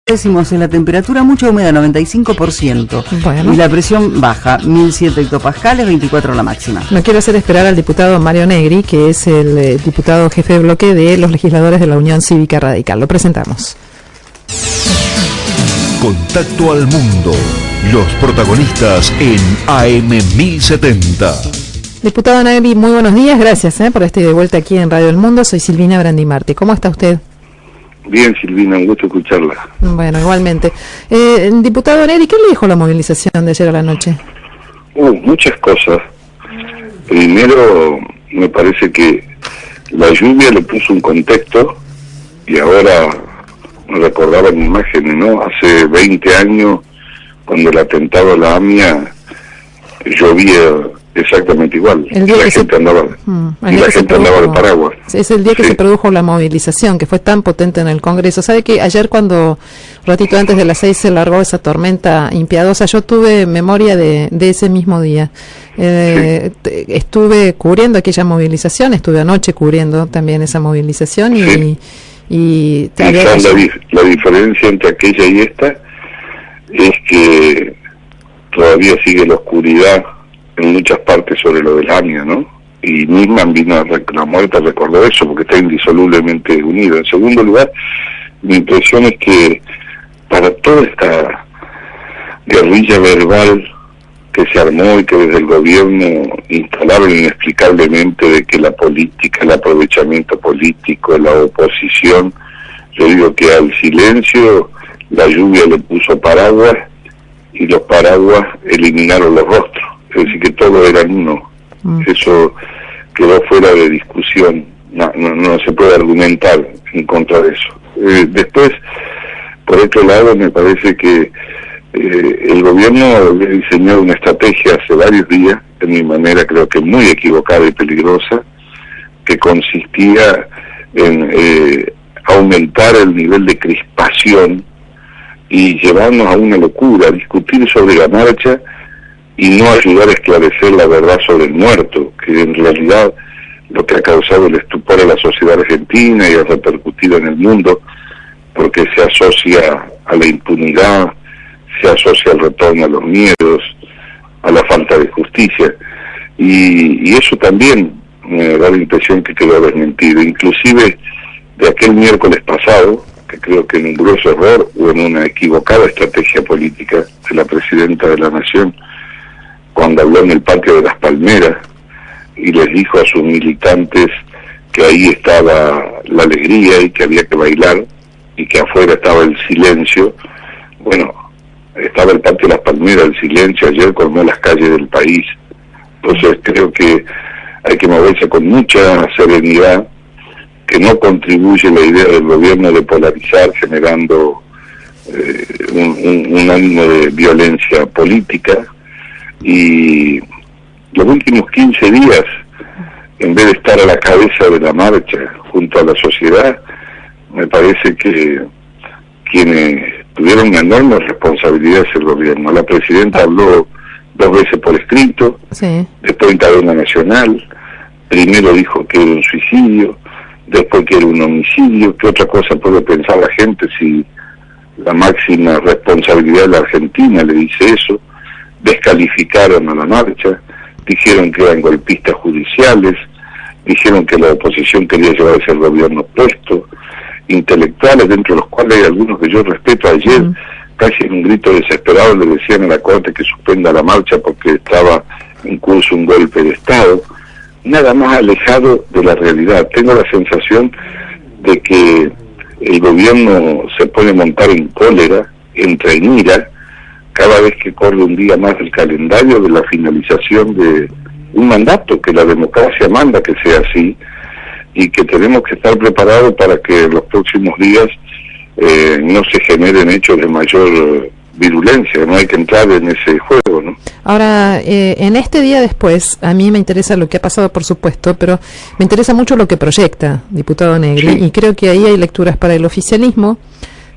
Decimos en la temperatura, mucha humedad, 95%. Bueno. Y la presión baja, 1007 hectopascales, 24 la máxima. No quiero hacer esperar al diputado Mario Negri, que es el diputado jefe de bloque de los legisladores de la Unión Cívica Radical. Lo presentamos. Contacto al mundo. Los protagonistas en AM1070. Diputado Negri, muy buenos días. Gracias por este de vuelta aquí en Radio El Mundo. Soy Silvina Brandimarti. ¿Cómo está usted? Bien, Silvina, un gusto escucharla. Bueno, igualmente. Diputado Negri, ¿qué le dijo la movilización de ayer a la noche? Muchas cosas. Primero, me parece que la lluvia le puso un contexto, y ahora me recordaba en imágenes, ¿no? Hace 20 años, cuando el atentado a la AMIA, llovía exactamente igual. El día la que gente andaba de paraguas. Es el día que Sí. se produjo la movilización, que fue tan potente en el Congreso. ¿Sabe que ayer, cuando un ratito antes de las 6 se largó esa tormenta impiadosa, yo tuve memoria de ese mismo día? Sí. Estuve cubriendo aquella movilización, estuve anoche cubriendo también esa movilización. Sí. y Quizás la diferencia entre aquella y esta es que todavía sigue la oscuridad en muchas partes sobre lo del AMIA, ¿no? Y Nisman la muerte recordó eso, porque está indisolublemente unido. En segundo lugar, mi impresión es que para toda esta guerrilla verbal que se armó y que desde el gobierno instalaron inexplicablemente de que la política, el aprovechamiento político, la oposición, yo digo que al silencio la lluvia le puso paraguas y los paraguas eliminaron los rostros. Es decir, que todos eran uno. Eso quedó fuera de discusión. No se puede argumentar en contra de eso. Después, por otro lado, me parece que el gobierno había diseñado una estrategia hace varios días, de mi manera creo que muy equivocada y peligrosa, que consistía en aumentar el nivel de crispación y llevarnos a una locura, discutir sobre la marcha y no ayudar a esclarecer la verdad sobre el muerto, que en realidad lo que ha causado el estupor a la sociedad argentina y ha repercutido en el mundo, porque se asocia a la impunidad, se asocia al retorno a los miedos, a la falta de justicia, y eso también me da la impresión que quedó desmentido, inclusive de aquel miércoles pasado, que creo que en un grueso error o en una equivocada estrategia política de la presidenta de la Nación, cuando habló en el patio de las Palmeras y les dijo a sus militantes que ahí estaba la alegría y que había que bailar y que afuera estaba el silencio. Bueno, estaba el patio de las Palmeras, el silencio ayer colmó las calles del país. Entonces creo que hay que moverse con mucha serenidad, que no contribuye la idea del gobierno de polarizar generando un ánimo de violencia política. Y los últimos 15 días, en vez de estar a la cabeza de la marcha junto a la sociedad, me parece que quienes tuvieron una enorme responsabilidad es el gobierno. La presidenta habló 2 veces por escrito, Sí. después en cadena nacional, primero dijo que era un suicidio, después que era un homicidio. ¿Qué otra cosa puede pensar la gente si la máxima responsabilidad de la Argentina le dice eso? Descalificaron a la marcha, dijeron que eran golpistas judiciales, dijeron que la oposición quería llevarse al gobierno puesto, intelectuales, dentro de los cuales hay algunos que yo respeto. Ayer, casi en un grito desesperado, le decían a la Corte que suspenda la marcha porque estaba en curso un golpe de Estado. Nada más alejado de la realidad. Tengo la sensación de que el gobierno se puede montar en cólera, entra en ira, cada vez que corre un día más el calendario de la finalización de un mandato, que la democracia manda que sea así, y que tenemos que estar preparados para que en los próximos días no se generen hechos de mayor virulencia. No hay que entrar en ese juego, ¿no? Ahora, en este día después, a mí me interesa lo que ha pasado, por supuesto, pero me interesa mucho lo que proyecta, diputado Negri, Sí. y creo que ahí hay lecturas para el oficialismo,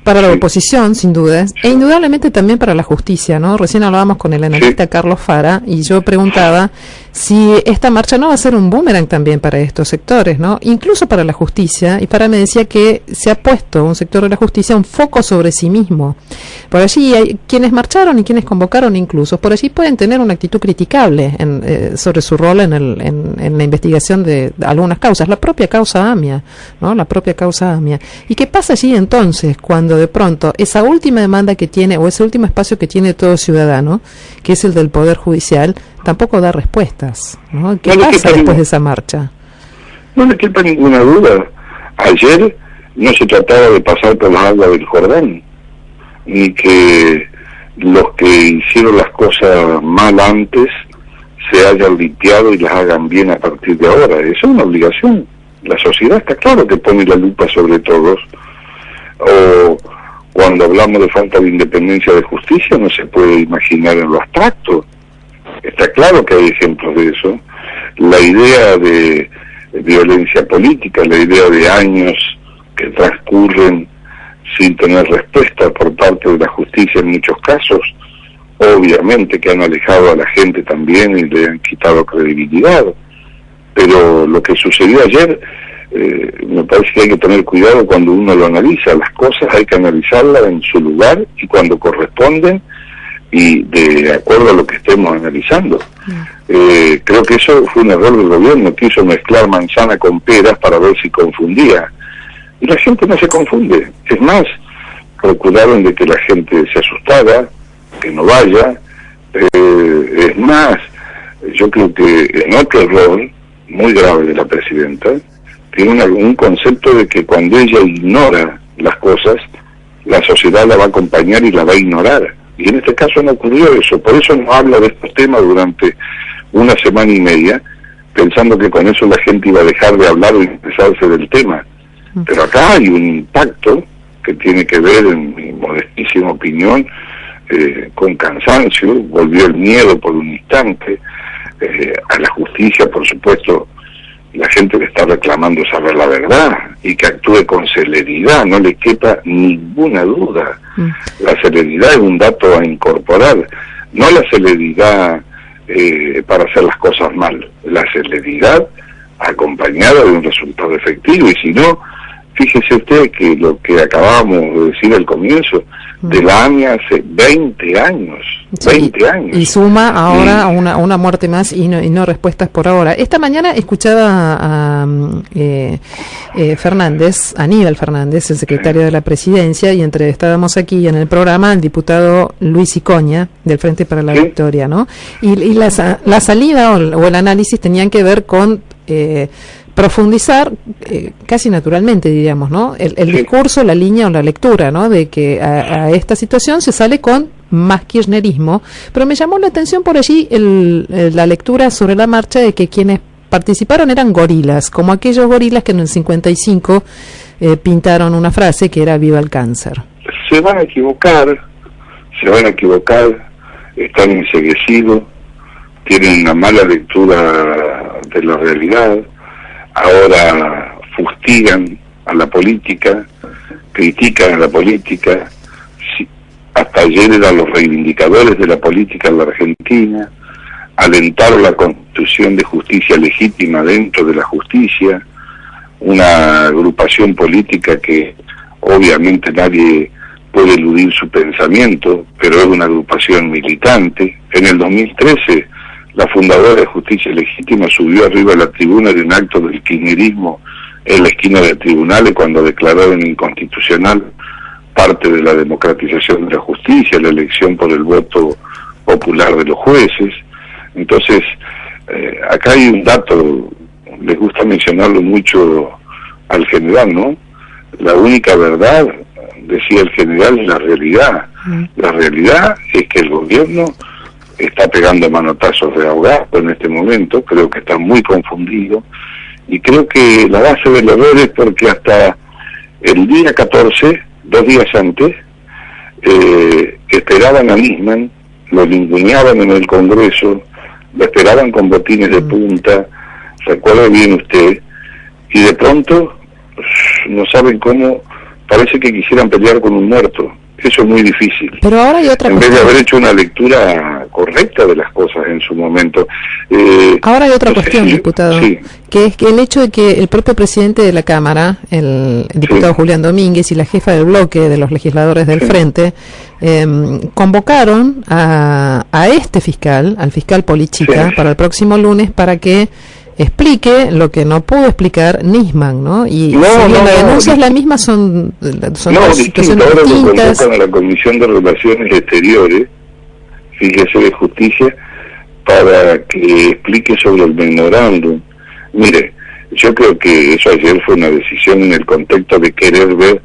para la oposición, sin dudas, e indudablemente también para la justicia, ¿no? Recién hablábamos con el analista Carlos Fara, y yo preguntaba si esta marcha no va a ser un boomerang también para estos sectores, ¿no? Incluso para la justicia. Y me decía que se ha puesto un sector de la justicia un foco sobre sí mismo. Por allí hay quienes marcharon y quienes convocaron incluso, por allí pueden tener una actitud criticable sobre su rol en la investigación de algunas causas, la propia causa AMIA, ¿no? La propia causa AMIA. ¿Y qué pasa allí entonces cuando de pronto esa última demanda que tiene, o ese último espacio que tiene todo ciudadano, que es el del Poder Judicial, tampoco da respuestas, ¿no? ¿Qué pasa después de esa marcha? No le quepa ninguna duda. Ayer no se trataba de pasar por las aguas del Jordán, ni que los que hicieron las cosas mal antes se hayan limpiado y las hagan bien a partir de ahora. Eso es una obligación. La sociedad está claro que pone la lupa sobre todos. O cuando hablamos de falta de independencia de justicia, no se puede imaginar en lo abstracto. Está claro que hay ejemplos de eso. La idea de violencia política, la idea de años que transcurren sin tener respuesta por parte de la justicia en muchos casos, obviamente que han alejado a la gente también y le han quitado credibilidad. Pero lo que sucedió ayer, me parece que hay que tener cuidado cuando uno lo analiza. Las cosas hay que analizarlas en su lugar y cuando corresponden y de acuerdo a lo que estemos analizando. Creo que eso fue un error del gobierno, quiso mezclar manzana con peras para ver si confundía. Y la gente no se confunde. Es más, procuraron de que la gente se asustara, que no vaya. Es más, yo creo que en otro error muy grave de la presidenta, tiene un concepto de que cuando ella ignora las cosas, la sociedad la va a acompañar y la va a ignorar. Y en este caso no ocurrió eso. Por eso no habla de estos temas durante una semana y media, pensando que con eso la gente iba a dejar de hablar o interesarse del tema. Pero acá hay un impacto que tiene que ver, en mi modestísima opinión, con cansancio. Volvió el miedo por un instante. A la justicia, por supuesto, la gente le está reclamando saber la verdad y que actúe con celeridad, no le quepa ninguna duda. La celeridad es un dato a incorporar, no la celeridad para hacer las cosas mal, la celeridad acompañada de un resultado efectivo. Y si no, fíjese usted que lo que acabábamos de decir al comienzo, de la AMIA hace 20 años. Sí, 20 años. Y suma ahora una muerte más y no respuestas por ahora. Esta mañana escuchaba a Fernández, Aníbal Fernández, el secretario de la Presidencia, y entrevistábamos aquí en el programa al diputado Luis Icoña, del Frente para la Victoria, ¿no? Y la salida o el análisis tenían que ver con profundizar casi naturalmente, diríamos, ¿no? El discurso, la línea o la lectura, ¿no? De que a esta situación se sale con más kirchnerismo, pero me llamó la atención por allí la lectura sobre la marcha de que quienes participaron eran gorilas, como aquellos gorilas que en el 55 pintaron una frase que era "Viva el cáncer". Se van a equivocar, están enceguecidos, tienen una mala lectura de la realidad. Ahora fustigan a la política, critican a la política. Hasta ayer eran los reivindicadores de la política en la Argentina, alentaron la constitución de justicia legítima dentro de la justicia, una agrupación política que obviamente nadie puede eludir su pensamiento, pero es una agrupación militante. En el 2013 la fundadora de Justicia Legítima subió arriba a la tribuna de un acto del kirchnerismo en la esquina de tribunales cuando declararon inconstitucional parte de la democratización de la justicia, la elección por el voto popular de los jueces. Entonces, acá hay un dato, les gusta mencionarlo mucho al general, ¿no? La única verdad, decía el general, es la realidad. La realidad es que el gobierno está pegando manotazos de ahogado en este momento, creo que está muy confundido, y creo que la base del error es porque hasta el día 14, 2 días antes, esperaban a Nisman, lo ninguneaban en el Congreso, lo esperaban con botines de punta, recuerda bien usted, y de pronto no saben cómo, parece que quisieran pelear con un muerto. Eso es muy difícil. Pero ahora hay otra en vez de haber hecho una lectura correcta de las cosas en su momento. Ahora hay otra cuestión, diputado, sí, que es que el hecho de que el propio presidente de la Cámara, el diputado Julián Domínguez, y la jefa del bloque de los legisladores del Frente, convocaron a este fiscal, al fiscal Polichica, para el próximo lunes, para que explique lo que no pudo explicar Nisman, ¿no? Y si bien la denuncia es la misma, son dos situaciones ahora distintas. Lo convocan a la Comisión de Relaciones Exteriores, fíjese, de Justicia, para que explique sobre el memorándum. Mire, yo creo que eso ayer fue una decisión en el contexto de querer ver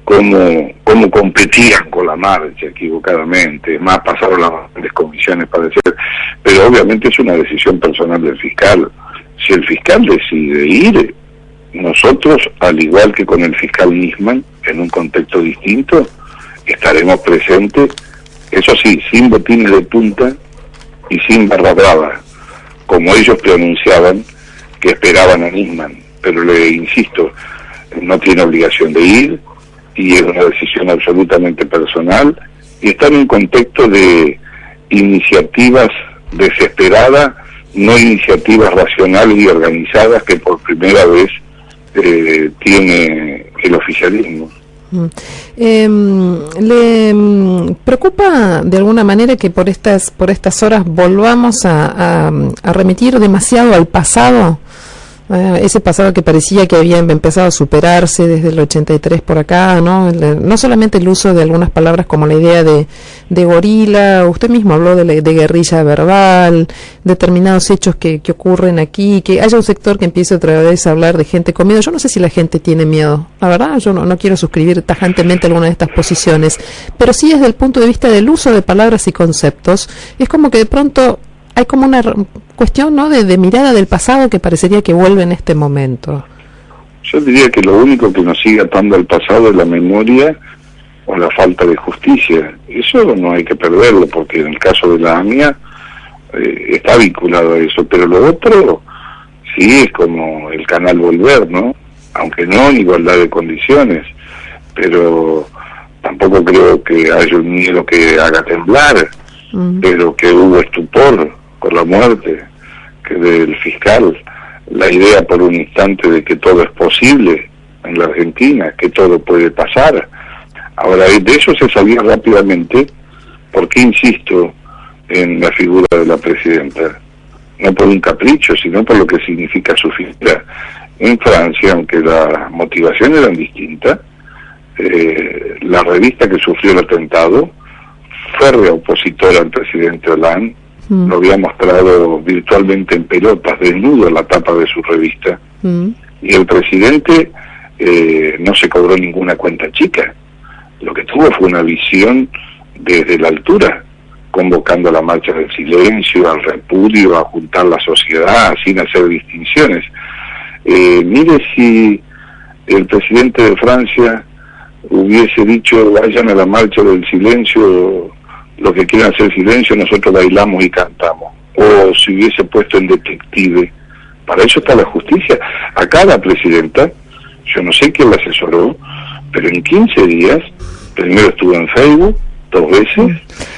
cómo competían con la marcha, equivocadamente. Más pasaron las grandes comisiones para decir, pero obviamente es una decisión personal del fiscal. Si el fiscal decide ir, nosotros, al igual que con el fiscal Nisman, en un contexto distinto, estaremos presentes, eso sí, sin botines de punta y sin barra brava, como ellos pronunciaban que esperaban a Nisman. Pero le insisto, no tiene obligación de ir, y es una decisión absolutamente personal, y está en un contexto de iniciativas desesperadas, no iniciativas racionales y organizadas que por primera vez tiene el oficialismo. ¿Le preocupa de alguna manera que por estas horas volvamos a remitir demasiado al pasado? Ese pasado que parecía que había empezado a superarse desde el 83 por acá, ¿no? No solamente el uso de algunas palabras como la idea de gorila, usted mismo habló de guerrilla verbal, determinados hechos que ocurren aquí, que haya un sector que empiece otra vez a hablar de gente con miedo. Yo no sé si la gente tiene miedo, la verdad, yo no quiero suscribir tajantemente alguna de estas posiciones, pero sí desde el punto de vista del uso de palabras y conceptos, es como que de pronto hay como una cuestión, ¿no?, de mirada del pasado que parecería que vuelve en este momento. Yo diría que lo único que nos sigue atando al pasado es la memoria o la falta de justicia. Eso no hay que perderlo, porque en el caso de la AMIA está vinculado a eso, pero lo otro sí es como el canal Volver, ¿no? Aunque no en igualdad de condiciones, pero tampoco creo que haya un miedo que haga temblar, pero que hubo estupor con la muerte del fiscal, la idea por un instante de que todo es posible en la Argentina, que todo puede pasar. Ahora, de eso se sabía rápidamente, porque insisto en la figura de la presidenta, no por un capricho, sino por lo que significa su figura. En Francia, aunque las motivaciones eran distintas, la revista que sufrió el atentado, férrea opositora al presidente Hollande, lo había mostrado virtualmente en pelotas, desnudo en la tapa de su revista, y el presidente no se cobró ninguna cuenta chica. Lo que tuvo fue una visión desde la altura, convocando a la marcha del silencio, al repudio, a juntar la sociedad sin hacer distinciones. Mire, si el presidente de Francia hubiese dicho vayan a la marcha del silencio, los que quieran hacer silencio, nosotros bailamos y cantamos, o si hubiese puesto en detective, para eso está la justicia. Acá la presidenta, yo no sé quién la asesoró, pero en 15 días, primero estuvo en Facebook 2 veces,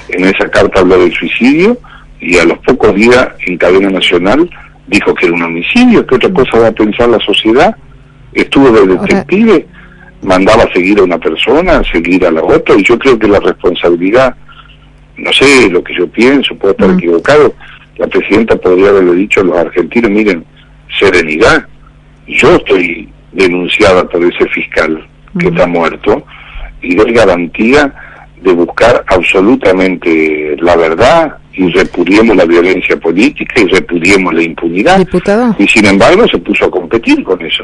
en esa carta habló del suicidio, y a los pocos días en cadena nacional dijo que era un homicidio. ¿Qué otra cosa va a pensar la sociedad? Estuvo de detective, mandaba a seguir a una persona, a seguir a la otra, y yo creo que la responsabilidad, no sé lo que yo pienso, puedo estar equivocado, la presidenta podría haberle dicho a los argentinos, miren, serenidad, yo estoy denunciada por ese fiscal que está muerto, y doy garantía de buscar absolutamente la verdad, y repudiemos la violencia política y repudiemos la impunidad. Diputado. Y sin embargo se puso a competir con eso.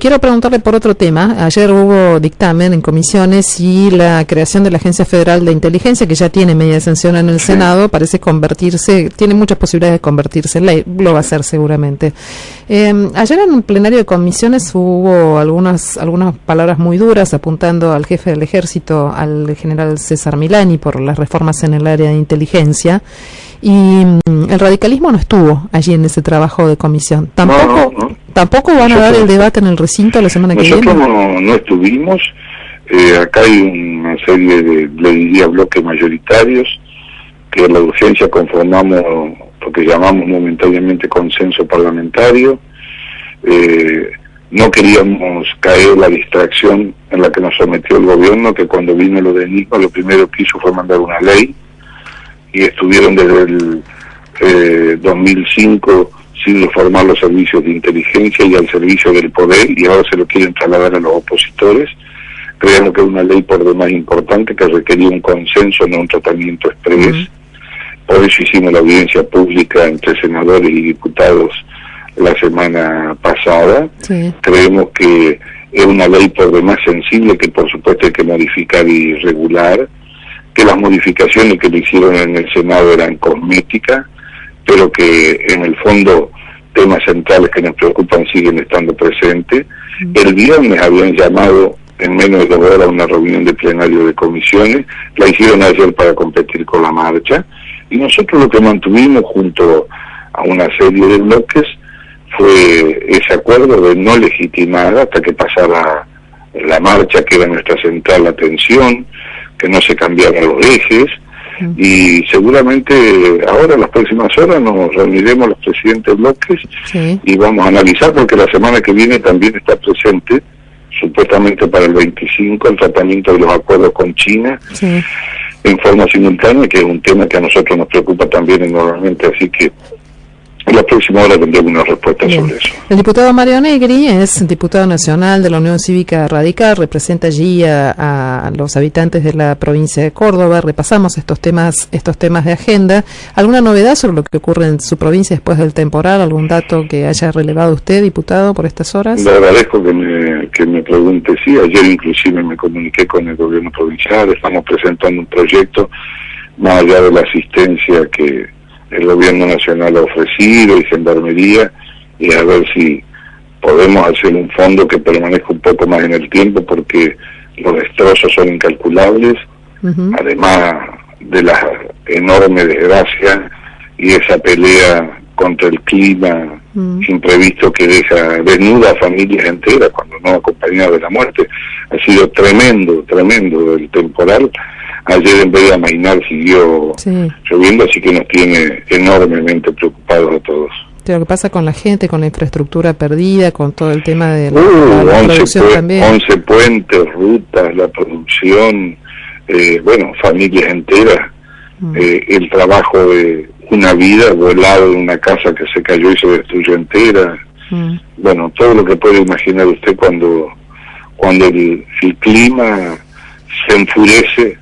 Quiero preguntarle por otro tema. Ayer hubo dictamen en comisiones y la creación de la Agencia Federal de Inteligencia, que ya tiene media de sanción en el Senado, parece convertirse, tiene muchas posibilidades de convertirse en ley, lo va a hacer seguramente. Ayer en un plenario de comisiones hubo algunas palabras muy duras apuntando al jefe del ejército, al general César Milani, por las reformas en el área de inteligencia. Y el radicalismo no estuvo allí en ese trabajo de comisión. ¿Tampoco van a dar el debate en el recinto la semana que viene? Nosotros no estuvimos. Acá hay una serie de, le diría, bloques mayoritarios que en la urgencia conformamos lo que llamamos momentáneamente consenso parlamentario. No queríamos caer en la distracción en la que nos sometió el gobierno, que cuando vino lo de Nisma lo primero que hizo fue mandar una ley, y estuvieron desde el 2005 sin reformar los servicios de inteligencia y al servicio del poder, y ahora se lo quieren trasladar a los opositores. Creemos que es una ley por demás importante, que requería un consenso, no un tratamiento exprés. Por eso hicimos la audiencia pública entre senadores y diputados la semana pasada. Sí. Creemos que es una ley por demás sensible, que por supuesto hay que modificar y regular, que las modificaciones que le hicieron en el Senado eran cosméticas, pero que en el fondo temas centrales que nos preocupan siguen estando presentes. El viernes habían llamado en menos de 2 horas una reunión de plenario de comisiones, la hicieron ayer para competir con la marcha, y nosotros lo que mantuvimos junto a una serie de bloques fue ese acuerdo de no legitimar hasta que pasara la marcha, que era nuestra central atención, que no se cambiaran los ejes, y seguramente ahora en las próximas horas nos reuniremos los presidentes de bloques y vamos a analizar, porque la semana que viene también está presente, supuestamente para el 25, el tratamiento de los acuerdos con China en forma simultánea, que es un tema que a nosotros nos preocupa también enormemente, así que en la próxima hora tendremos una respuesta sobre eso. El diputado Mario Negri es diputado nacional de la Unión Cívica Radical, representa allí a los habitantes de la provincia de Córdoba. Repasamos estos temas de agenda. ¿Alguna novedad sobre lo que ocurre en su provincia después del temporal? ¿Algún dato que haya relevado usted, diputado, por estas horas? Le agradezco que me pregunte. Sí, ayer inclusive me comuniqué con el gobierno provincial, estamos presentando un proyecto más allá de la asistencia que el gobierno nacional ha ofrecido y Gendarmería, y a ver si podemos hacer un fondo que permanezca un poco más en el tiempo, porque los destrozos son incalculables, además de la enorme desgracia y esa pelea contra el clima imprevisto que deja desnuda a familias enteras, cuando no acompañada de la muerte. Ha sido tremendo el temporal. Ayer en vez de amainar siguió lloviendo, así que nos tiene enormemente preocupados a todos. Lo que pasa con la gente, con la infraestructura perdida, con todo el tema de la producción también. 11 puentes, rutas, la producción, familias enteras, el trabajo de una vida volado en una casa que se cayó y se destruyó entera. Bueno, todo lo que puede imaginar usted cuando el clima se enfurece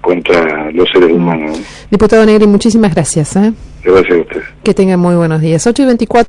contra los seres humanos. Diputado Negri, muchísimas gracias. Gracias a usted. Que tenga muy buenos días. 8:24.